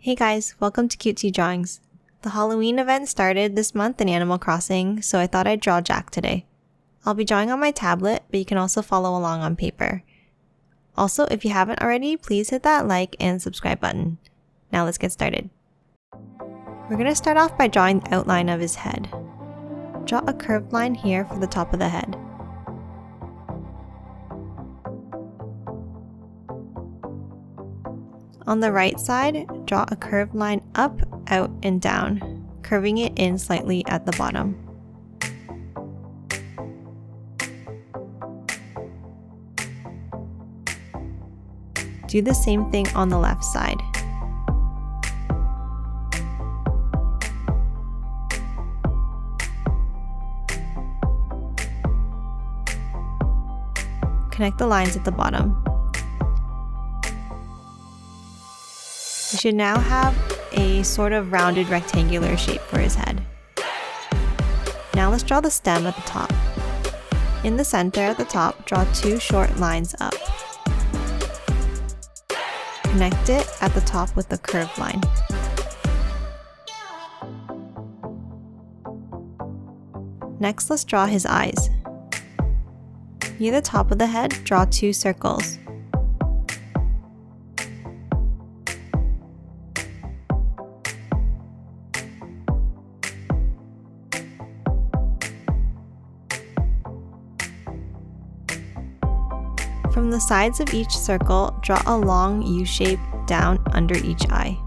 Hey guys, welcome to Cutesy Drawings. The Halloween event started this month in Animal Crossing, so I thought I'd draw Jack today. I'll be drawing on my tablet, but you can also follow along on paper. Also, if you haven't already, please hit that like and subscribe button. Now let's get started. We're going to start off by drawing the outline of his head. Draw a curved line here for the top of the head. On the right side, draw a curved line up, out, and down, curving it in slightly at the bottom. Do the same thing on the left side. Connect the lines at the bottom. We should now have a sort of rounded rectangular shape for his head. Now let's draw the stem at the top. In the center at the top, draw two short lines up. Connect it at the top with a curved line. Next, let's draw his eyes. Near the top of the head, draw two circles. From the sides of each circle, draw a long U shape down under each eye.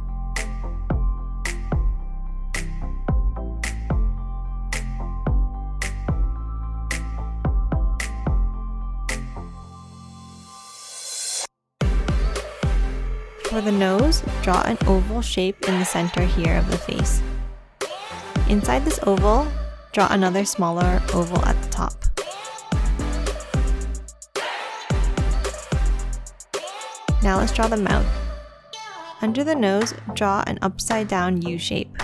For the nose, draw an oval shape in the center here of the face. Inside this oval, draw another smaller oval at the top. Now let's draw the mouth. Under the nose, draw an upside down U shape.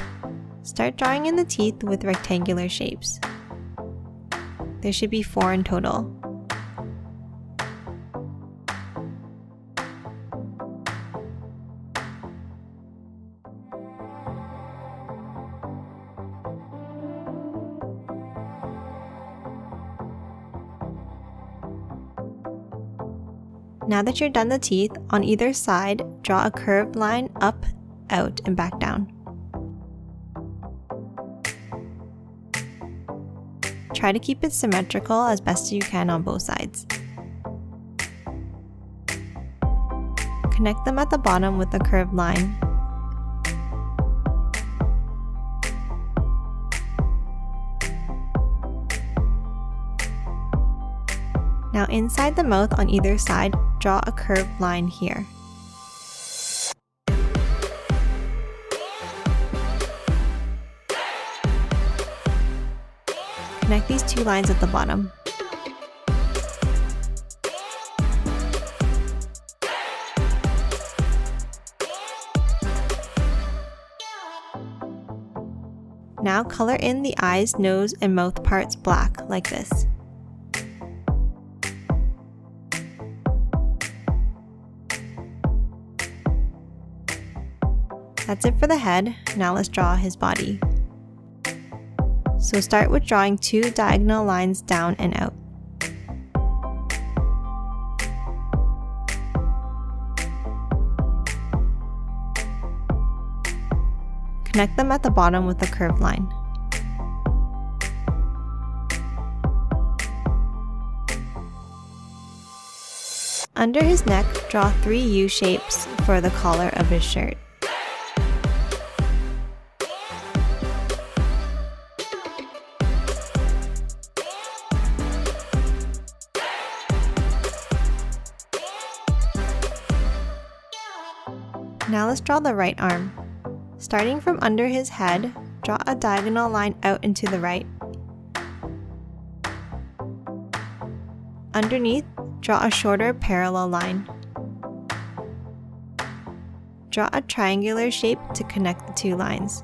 Start drawing in the teeth with rectangular shapes. There should be 4 in total. Now that you're done the teeth, on either side, draw a curved line up, out, and back down. Try to keep it symmetrical as best you can on both sides. Connect them at the bottom with a curved line. Now inside the mouth on either side, draw a curved line here. Connect these two lines at the bottom. Now color in the eyes, nose, and mouth parts black like this. That's it for the head. Now let's draw his body. So start with drawing two diagonal lines down and out. Connect them at the bottom with a curved line. Under his neck, draw 3 U shapes for the collar of his shirt. Now let's draw the right arm. Starting from under his head, draw a diagonal line out into the right. Underneath, draw a shorter parallel line. Draw a triangular shape to connect the two lines.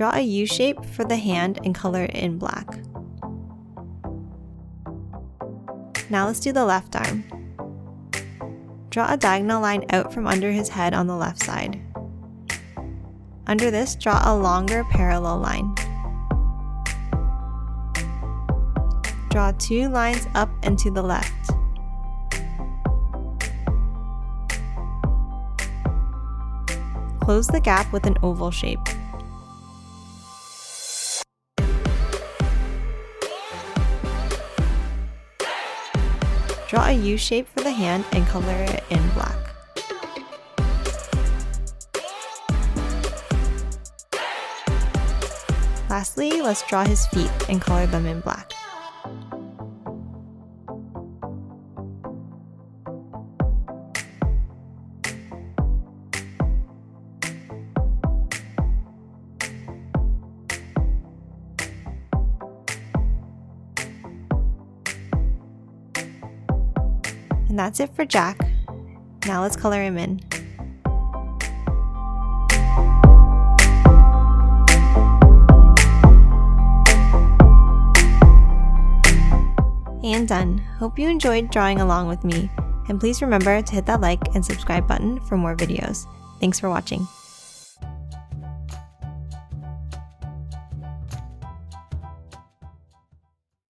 Draw a U shape for the hand and color it in black. Now let's do the left arm. Draw a diagonal line out from under his head on the left side. Under this, draw a longer parallel line. Draw 2 lines up and to the left. Close the gap with an oval shape. Draw a U shape for the hand and color it in black. Lastly, let's draw his feet and color them in black. And that's it for Jack. Now let's color him in. And done. Hope you enjoyed drawing along with me. And please remember to hit that like and subscribe button for more videos. Thanks for watching.